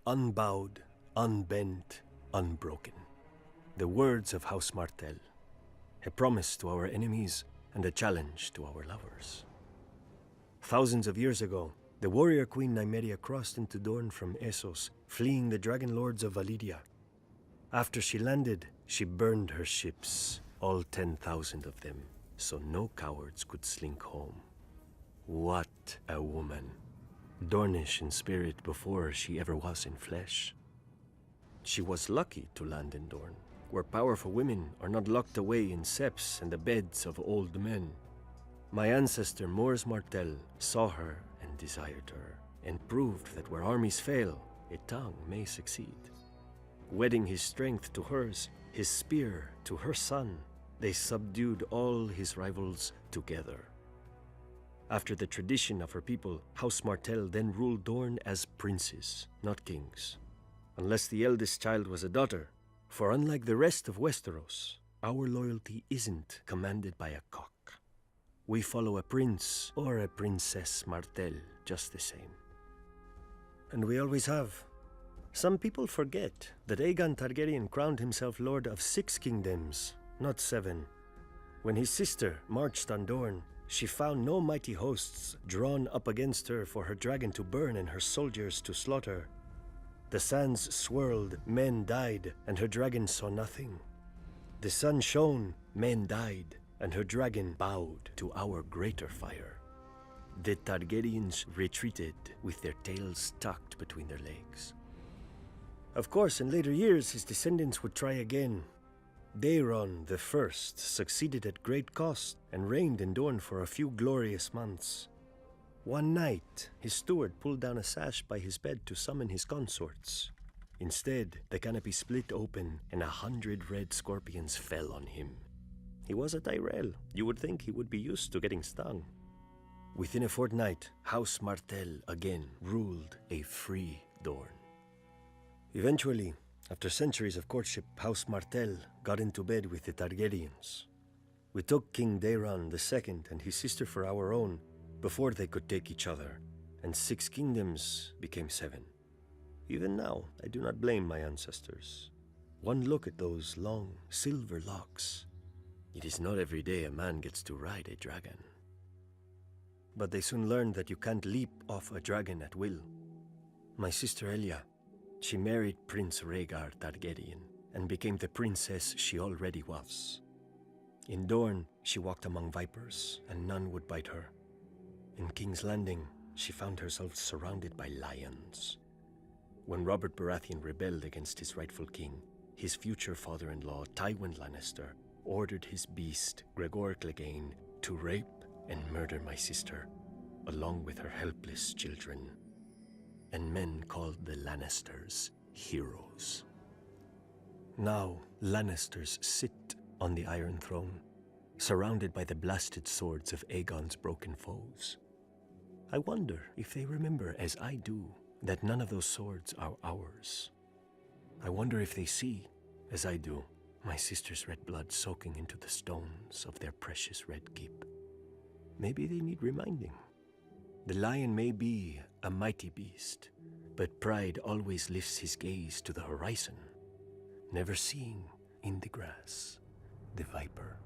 unbowed, unbent, unbroken. The words of House Martell, a promise to our enemies and a challenge to our lovers. Thousands of years ago, the warrior queen Nymeria crossed into Dorne from Essos, fleeing the dragon lords of Validia. After she landed, she burned her ships, all 10,000 of them, so no cowards could slink home. What a woman! Dornish in spirit before she ever was in flesh. She was lucky to land in Dorne, where powerful women are not locked away in septs and the beds of old men. My ancestor Mors Martell saw her and desired her, and proved that where armies fail, a tongue may succeed. Wedding his strength to hers, his spear to her son, they subdued all his rivals together. After the tradition of her people, House Martell then ruled Dorne as princes, not kings. Unless the eldest child was a daughter, for unlike the rest of Westeros, our loyalty isn't commanded by a cock. We follow a prince or a princess Martell just the same. And we always have. Some people forget that Aegon Targaryen crowned himself lord of 6 kingdoms, not 7. When his sister marched on Dorne, she found no mighty hosts drawn up against her for her dragon to burn and her soldiers to slaughter. The sands swirled, men died, and her dragon saw nothing. The sun shone, men died, and her dragon bowed to our greater fire. The Targaryens retreated with their tails tucked between their legs. Of course, in later years, his descendants would try again. Daeron the First succeeded at great cost and reigned in Dorne for a few glorious months. One night, his steward pulled down a sash by his bed to summon his consorts. Instead, the canopy split open and 100 red scorpions fell on him. He was a Tyrell. You would think he would be used to getting stung. Within a fortnight, House Martell again ruled a free Dorne. Eventually, after centuries of courtship, House Martell got into bed with the Targaryens. We took King Daeron II and his sister for our own before they could take each other, and 6 kingdoms became 7. Even now, I do not blame my ancestors. One look at those long, silver locks. It is not every day a man gets to ride a dragon. But they soon learned that you can't leap off a dragon at will. My sister Elia, she married Prince Rhaegar Targaryen and became the princess she already was. In Dorne, she walked among vipers, and none would bite her. In King's Landing, she found herself surrounded by lions. When Robert Baratheon rebelled against his rightful king, his future father-in-law, Tywin Lannister, ordered his beast, Gregor Clegane, to rape and murder my sister, along with her helpless children. And men called the Lannisters heroes. Now, Lannisters sit on the Iron Throne, surrounded by the blasted swords of Aegon's broken foes. I wonder if they remember, as I do, that none of those swords are ours. I wonder if they see, as I do, my sister's red blood soaking into the stones of their precious red keep. Maybe they need reminding. The lion may be a mighty beast, but pride always lifts his gaze to the horizon, never seeing in the grass the viper.